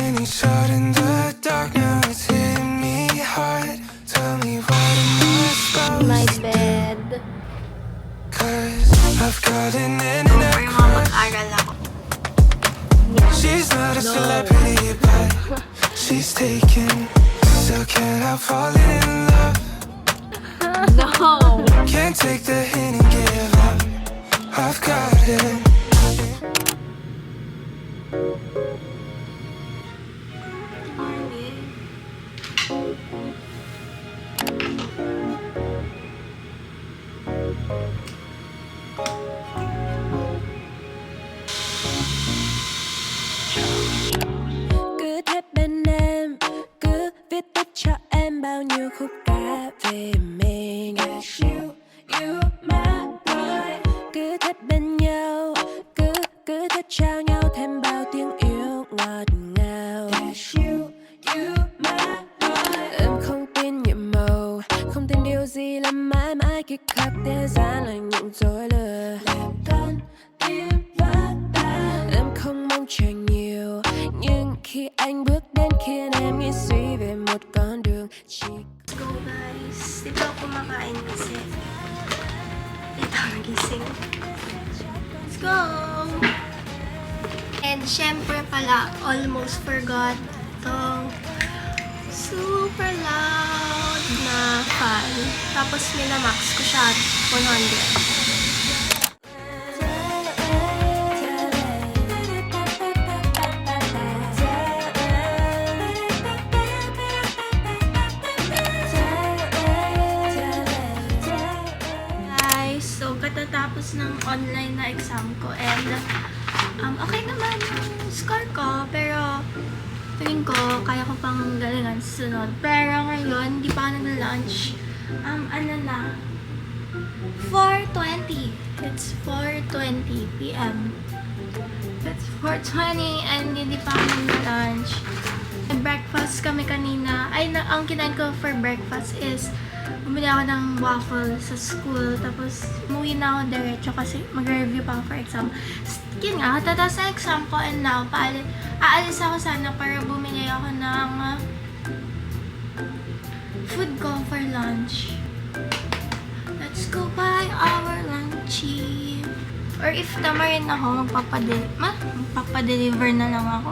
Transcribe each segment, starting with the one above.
any shot in the dark, now it's hitting me hard. Tell me what am I supposed My to do? bed. 'Cause I've got an end in a Over mga crush. mag-aral ako. She's not a celebrity, but she's taken. Still can't help falling in love. No! Can't take the hint and give up. I've got it. Cứ thế bên em, cứ viết tiếp cho em bao nhiêu khúc ca về mình. You my boy. Cứ thế bên nhau, cứ thế trao nhau thêm bao tiếng yêu ngọt ngào. You my boy. Em không tin nhiệm màu, không tin điều gì làm mãi mãi khi cocktail gian là những dối lừa. Làm con tim vỡ tan. Em không mong chờ nhiều, nhưng khi anh bước đến khiến em nghĩ suy về một con đường chỉ. Let's go guys. Dito ako kumakain kasi dito ako nagising. Let's go! And syempre pala, almost forgot tong super loud na fan. Tapos minamax ko siya at 100. So, katatapos ng online na exam ko and okay naman yung score ko, pero tingin ko kaya ko pang galingan sa sunod. Pero ngayon, hindi pa ako nag-lunch. Ano na? 4:20. It's 4:20 p.m. It's 4:20 and hindi pa ako nag-lunch. Breakfast kami kanina. Ang kinain ko for breakfast is bumili ako ng waffle sa school, tapos umuwi na ako diretso kasi mag-review pa ako for exam. Yun nga, tatapos na exam ko and now, aalis ako sana para bumili ako ng food ko for lunch. Let's go buy our lunchy. Or if tama rin ako, magpapadeliver na lang ako.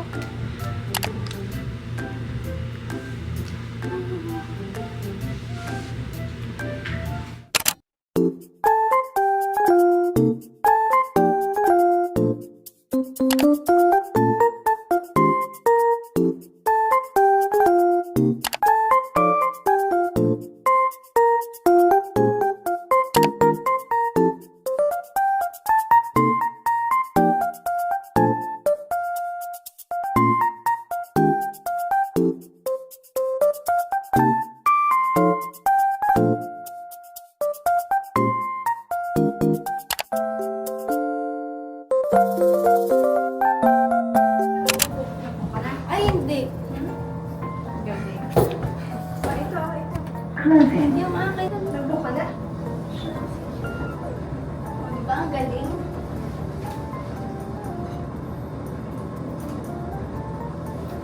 Ay, hindi. Hindi ako makakita. Nagbo ka na? Diba? Ang galing.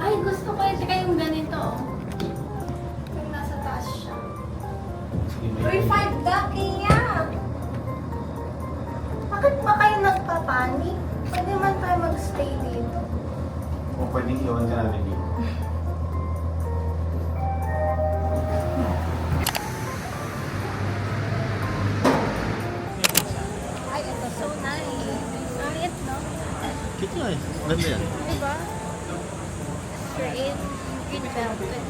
Ay, gusto ko yung tsaka yung ganito. Yung nasa taas siya. Uy, 5 ducky yan! Bakit ba kayo nagpapanik? Pwede man tayo mag-stay dito. O pwedeng iwan ka namin dito. Ay, ito so nice. Ang liit, no? Cute nga eh. Ganda yan. Diba? Green velvet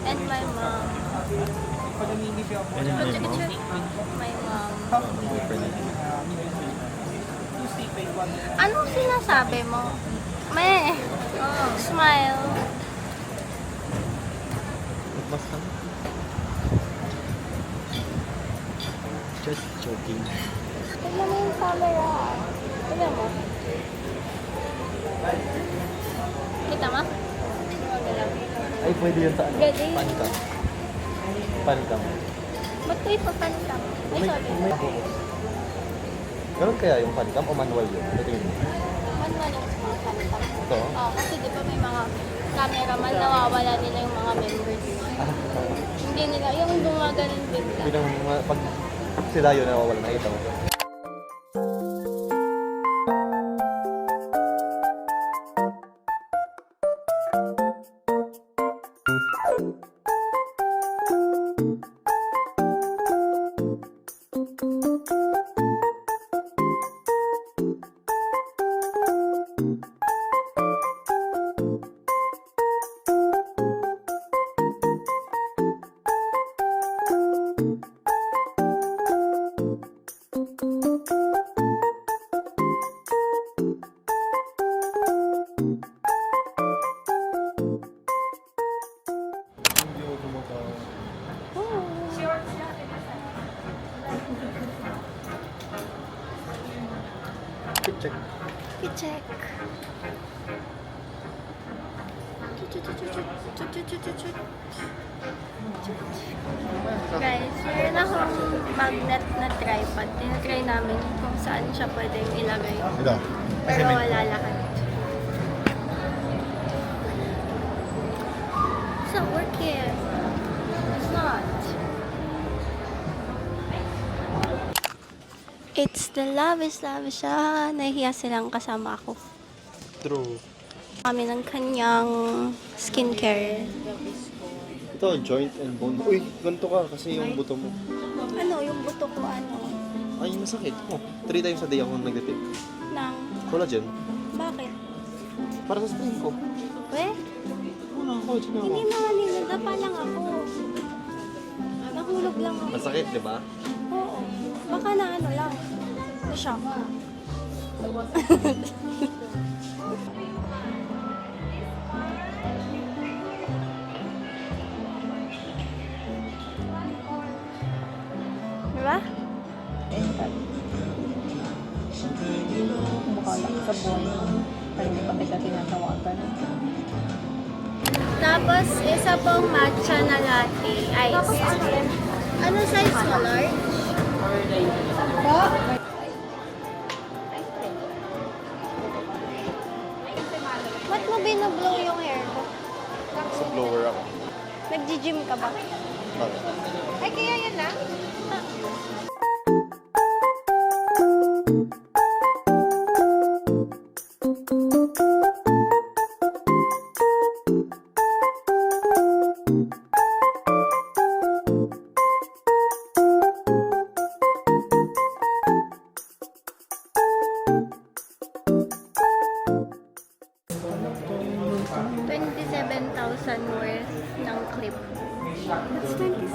and my mom. Yan yung Picture, name mo. picture. My mom. Pwede. Anong sinasabi mo? Meh. Smile. Basta. Just joking. Tignan mo yung camera. Tignan mo. Kita mo? Ay, pwede yun sa ano? Ready? Pancam. Pancam. Ba't ko ipapanikam? Ay, sorry. Ganun kaya yung pancam o manual yun? Ito yun. Manual yung panikam. Ito? Oo, kasi di ba may mga cameraman, nawawala nila yung mga members. Hindi nila, yung gumaganon bigla. Pag sila yun, nawawala na ito. Check. I-check. Guys, meron akong magnet na tripod. Tinatry namin kung saan siya pwedeng ilagay. Ito. Pero wala lahat. It's not working. It's not. It's the lavish siya. Nahihiya silang kasama ako. True. Kami ng kanyang skincare. Ito, joint and bone. Uy, ganito ka kasi yung buto mo. Ano, yung buto ko ano? Ay, masakit. Oh, 3 times a day ako nagtitip. Nang, Collagen. bakit? Para sa skin ko. We? Wala, collagen na ako. Hindi naman ninadapa lang ako. Nahulog lang ako. Masakit, di ba? Oo. Baka na ano lang. Na-shock. Diba? Mukha lang sa buhay mo. Pero hindi pa kita tinatawagan. Tapos, isa pong matcha na latte. Ice. Ano size mo, Lord? Ba't mo binublow yung hair ko? Sa blower ako. Nag-gym ka ba? Bakit? Ay, kaya yun lang? $27,000 worth ng clip. That's 27.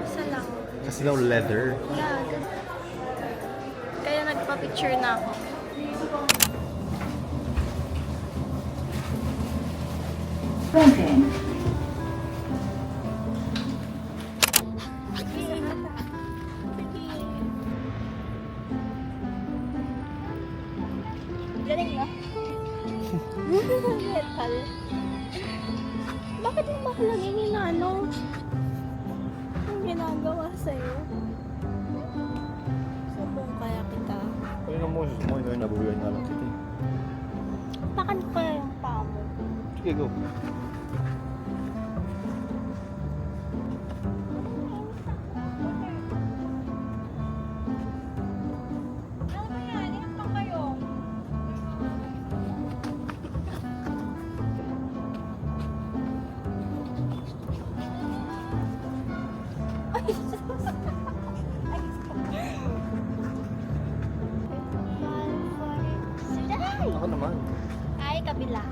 Isa lang. Kasi daw leather. Yeah. Kaya nagpa-picture na ako. Galing na. Metal. Bakit mo ba ako laging inaano? Ang ginagawa sa'yo? Sumbong kaya kita. Kaya nga mo, nabubuyan nga lang kita. Takan ko kaya yung paa mo. Sige, go. Ako naman. Ay, kabilaan.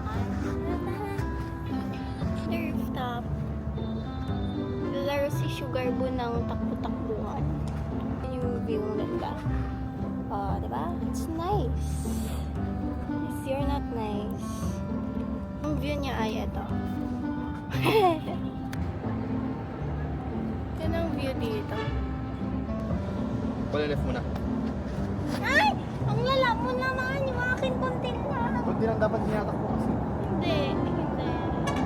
Rooftop. Laro si Sugar Boo ng takbo-takbuhan. Yun yung view ng ganda. Diba? It's nice. If you're not nice. Ang view niya ay ito. Yan ang view dito. Pala-left mo na. Ay! Ang lala mo naman! Yung akin konti lang. Hindi lang dapat niyatak mo kasi. Hindi. Hindi.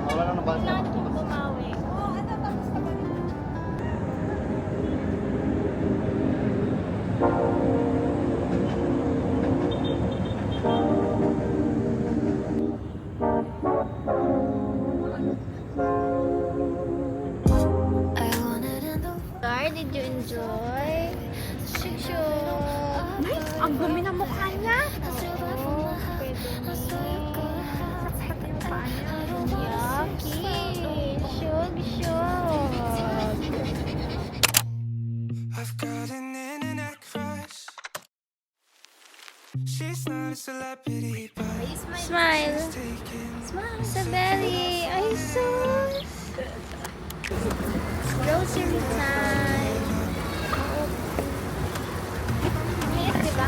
Wala lang na balance. Kailangan kong bumawi. Oo, ano tapos ka ba rin? a celebrity, but Smile. taking Smile sa belly. Ay, sus. It's grocery time. Yes, diba?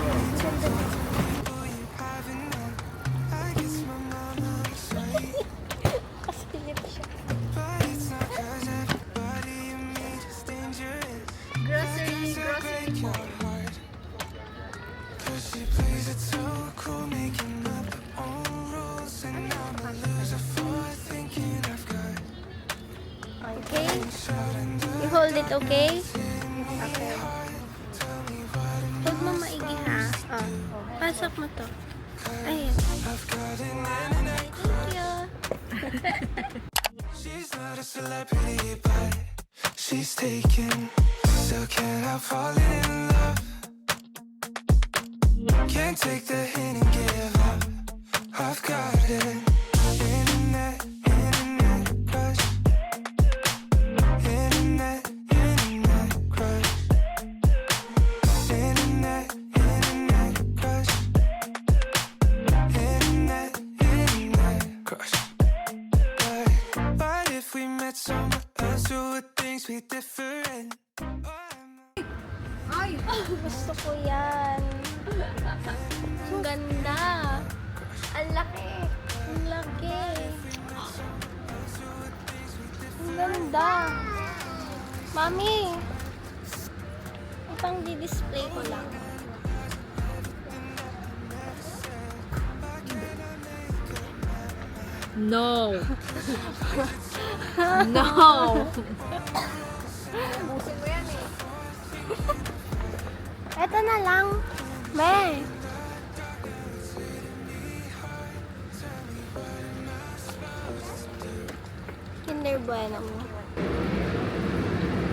I guess my mama was right. Pasilip siya. But it's not 'cause everybody you meet is dangerous. Grocery Your heart. 'Cause she plays it so cool, making up her own rules. And I'm a loser for thinking I've got Okay? shouting You hold it, okay? Okay. Hold mo maigi, ha? Oh. Pasok mo to. Ayan. I've got an Thank you. She's not a celebrity, but she's taken. Still can't help falling in love. Can't take the hint and give up. I've got it. Internet crush. Internet crush. Internet crush. Internet crush. But if we met somewhere else, would things be different? Gusto ko yan. Ang ganda. Ang laki. Ang laki. Ang ganda. Mami. Ipang di-display ko lang. No. No. Eto na lang. Me. Kinder Bueno mo.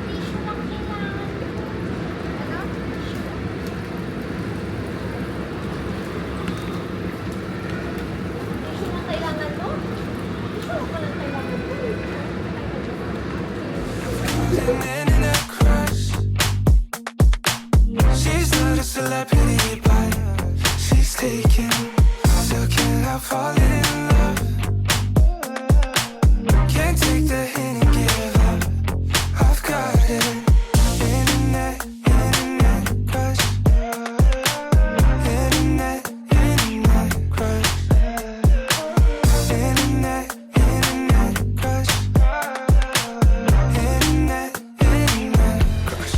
Tissue lang kailangan. Ano? Tissue lang kailangan mo? Tissue lang pala kailangan mo. Internet crush. She's not a celebrity, but she's taken. Still can't help falling in love. Can't take the hint and give up. I've got it. Internet crush. Internet crush. Internet crush. Internet crush.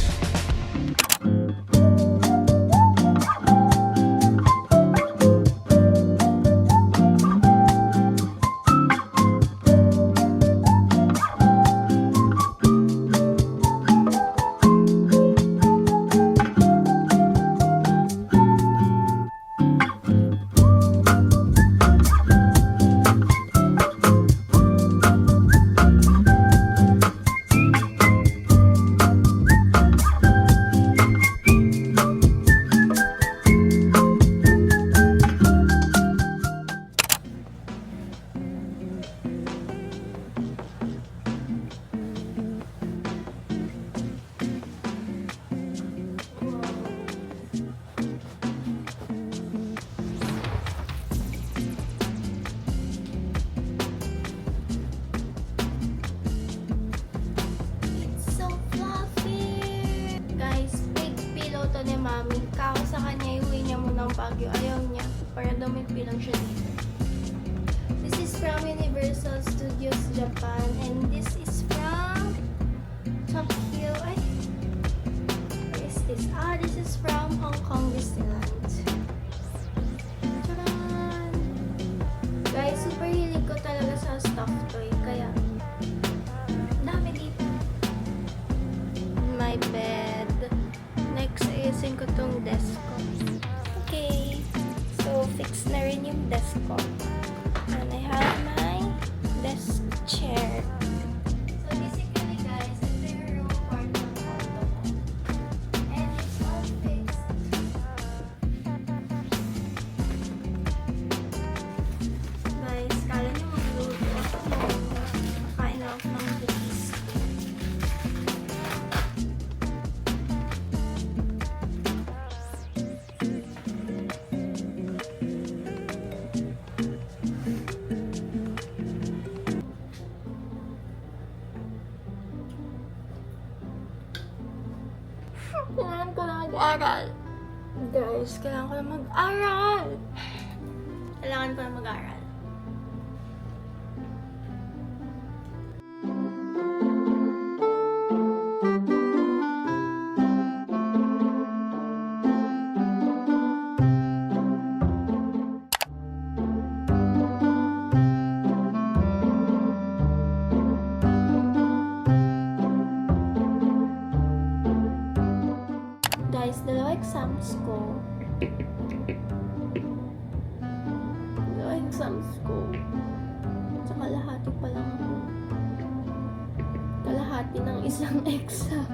It's so fluffy! Guys, big pillow to ni Mami. Kako sa kanya, iuwi niya muna ang Baguio. Ayaw niya. Para daw may pillow siya dito. This is from Universal Studios Japan. And this is from Tokyo. Ay! Where is this? Ah, this is from Hong Kong Disneyland. Tadaan! Guys, super hilig ko talaga sa stuffed toy. Kaya, dami dito. My bed. Next, ayusin ko tong desk ko. Okay. So, fix na rin yung desk ko. And I have my desk chair. So, basically guys, ito yung room part ng condo ko. And it's all fixed. Guys, kala nyo magluluto ako. Kain ako ng cookies. mag-aral. Guys, kailangan ko na mag-aral. Kailangan ko na mag-aral. Guys, dalawa exams ko. Tsaka kalahati pa lang ako. Kalahati ng isang exam.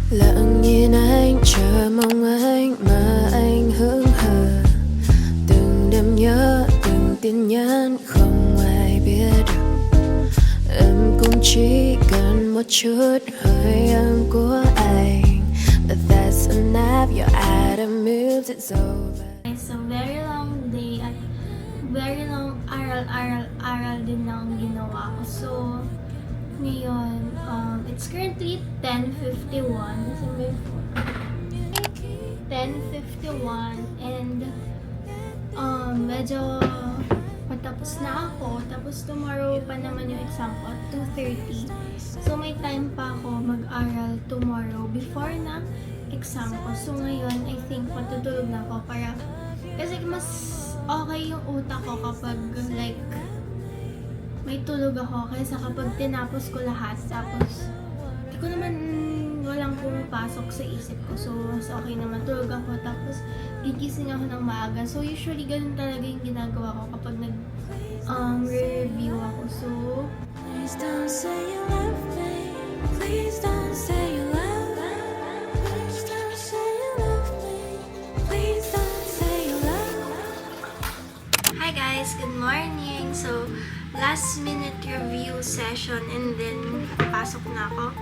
Lặng nhìn anh chờ mong anh mà anh hững hờ. Từng đêm nhớ từng tin nhắn không ai biết được. Em cũng chỉ cần một chút hơi ấm của anh. But that's enough, your item moves, it's over. It's a very long day at very long aral din ang ginawa ko. So, ngayon, it's currently 10:51. This is my phone. 10:51 and medyo matapos na ako. Tapos tomorrow pa naman yung exam ko at 2:30. So, may time pa ako mag-aral tomorrow before na exam ko. So, ngayon, I think matutulog na ako para kasi mas okay yung utak ko kapag like may tulog ako kaysa kapag tinapos ko lahat tapos di ko naman walang pumapasok sa isip ko. So, mas okay naman tulog ako tapos gigising ako ng maaga. So, usually ganun talaga yung ginagawa ko kapag nag-review ako. So, Please don't say you love me. Please don't say you love me. Please don't say you love me. Please don't say you love me. hi guys! Good morning! So, last minute review session and then pasok na ako.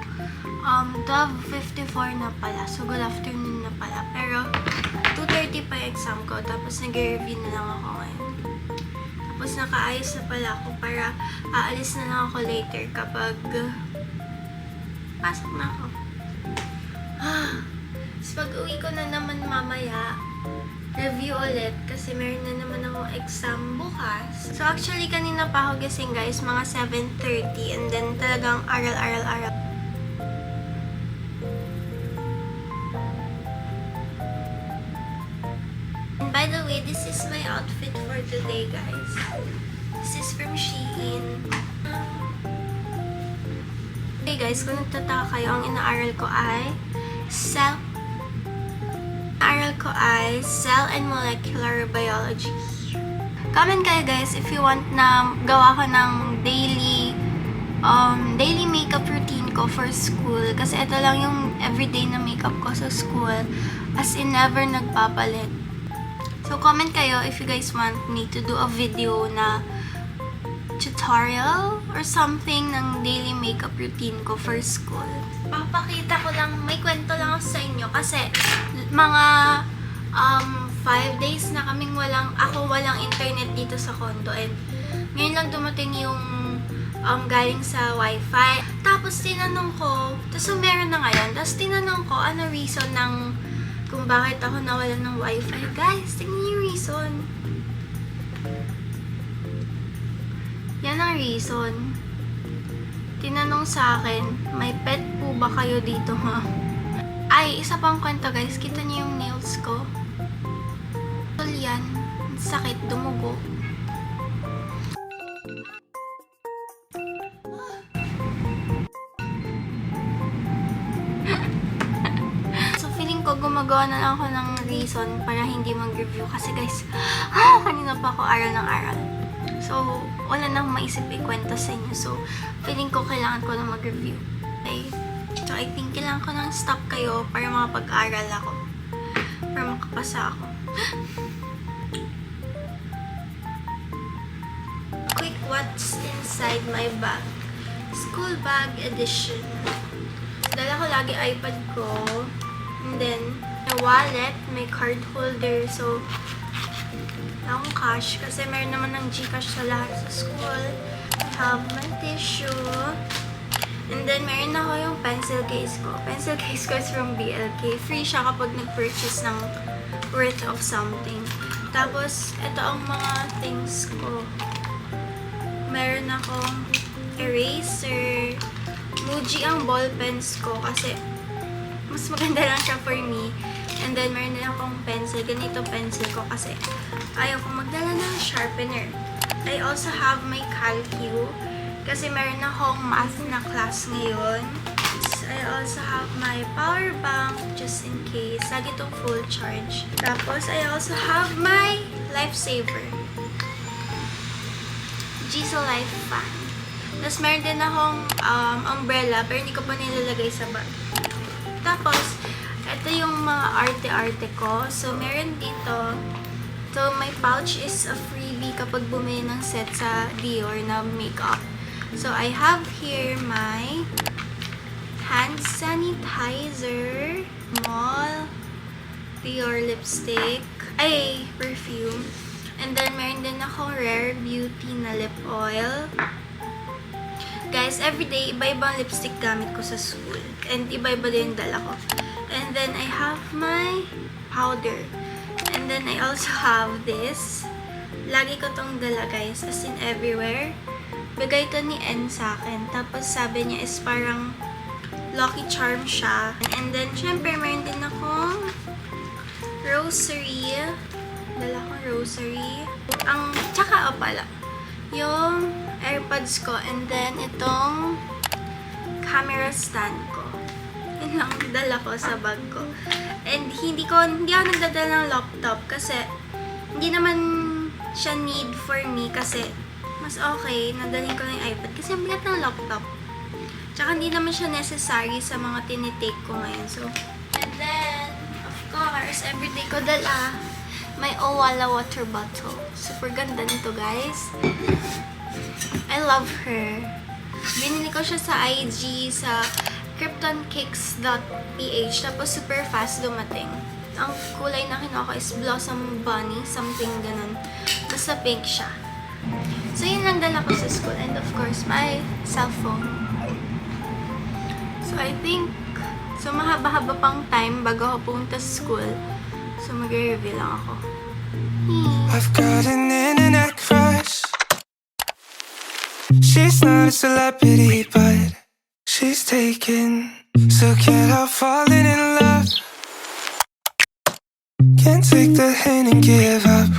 12:54 na pala. So, good afternoon na pala. Pero, 2:30 pa yung exam ko. Tapos, nag-review na lang ako ngayon. Tapos, nakaayos na pala ako para aalis na lang ako later kapag pasok na ako. Tapos, pag-uwi ko na naman mamaya, review ulit kasi meron na naman akong exam bukas. So, actually, kanina pa ako gising guys, mga 7:30 and then talagang aral. And by the way, this is my outfit for today, guys. This is from Shein. Okay guys, kung nagtataka kayo, ang inaaral ko ay Cell and Molecular Biology. Comment kayo guys if you want na gawa ko ng daily makeup routine ko for school. Kasi ito lang yung everyday na makeup ko sa school. As in, never nagpapalit. So, comment kayo if you guys want me to do a video na tutorial or something ng daily makeup routine ko for school. Papakita ko lang, may kwento lang ako sa inyo kasi mga 5 days na kaming walang internet dito sa condo and ngayon lang dumating yung galing sa wifi. Tapos tinanong ko, tapos meron na ngayon, tapos tinanong ko ano reason ng kung bakit ako nawalan ng wifi. Guys, tingnan yung reason. Yan ang reason. Tinanong sa akin, may pet po ba kayo dito ha? Ay, isa pang kwento guys, kita niyo yung nails ko. Yan. Sakit, dumugo. So, feeling ko gumagawa na lang ako ng reason para hindi mag-review. Kasi guys, kanina pa ako aral ng aral. So, wala na akong maisip ikwento sa inyo. So, feeling ko kailangan ko na mag-review. Okay? So, I think kailangan ko nang stop kayo para makapag-aral ako. Para makapasa ako. Quick, what's inside my bag? School bag edition. Dala ko lagi iPad ko. And then, my wallet, may card holder. So, wala akong cash kasi meron naman ng Gcash sa lahat sa school. I have my tissue. And then, meron ako yung pencil case ko. Pencil case ko is from BLK. Free siya kapag nag-purchase ng worth of something. Tapos, ito ang mga things ko. Meron akong eraser. Muji ang ball pens ko kasi mas maganda lang siya for me. And then, meron din akong pencil. Ganito pencil ko kasi ayaw kong magdala ng sharpener. I also have my Calcu kasi meron akong math na class ngayon. I also have my power bank just in case. Lagi itong full charge. Tapos, I also have my lifesaver. Giza Life Fan. Tapos, meron din akong umbrella pero hindi ko pa nilalagay sa bag. Tapos, ito yung mga arte-arte ko. So, meron dito. So, my pouch is a freebie kapag bumili ng set sa Dior na makeup. So, I have here my hand sanitizer, Mall, Dior lipstick, perfume. And then, meron din akong Rare Beauty na lip oil. Guys, everyday, iba-ibang lipstick gamit ko sa school. And iba-iba din yung dala ko. And then, I have my powder. And then, I also have this. Lagi ko tong dala, guys. As in, everywhere. Bigay to ni N sa akin. Tapos, sabi niya is parang Lucky Charm siya. And then, syempre, meron din akong rosary. Dala kong rosary. Tsaka, pala, yung AirPods ko. And then, itong camera stand ko. Yun lang dala ko sa bag ko. And hindi ako nagdadala ng laptop kasi hindi naman siya need for me kasi mas okay, nadalhin ko na yung iPad kasi ang bigat ng laptop. Tsaka hindi naman siya necessary sa mga tinitake ko ngayon. So, and then, of course, everyday ko dala may Owala water bottle. Super ganda nito, guys. I love her. Binili ko siya sa IG, sa kryptoncakes.ph. Tapos, super fast dumating. Ang kulay na kinuha ko is Blossom Bunny. Something ganun. Basta pink siya. So, yun lang dala ko sa school. And of course, my cellphone. So, I think, so mahaba-haba pang time bago ako pumunta sa school. So, mag-review lang ako. I've got an internet crush. She's not a celebrity, but she's taken. So can't help falling in love. Can't take the hint and give up.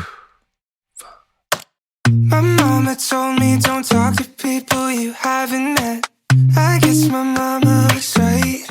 My mama told me don't talk to people you haven't met. I guess my mama was right.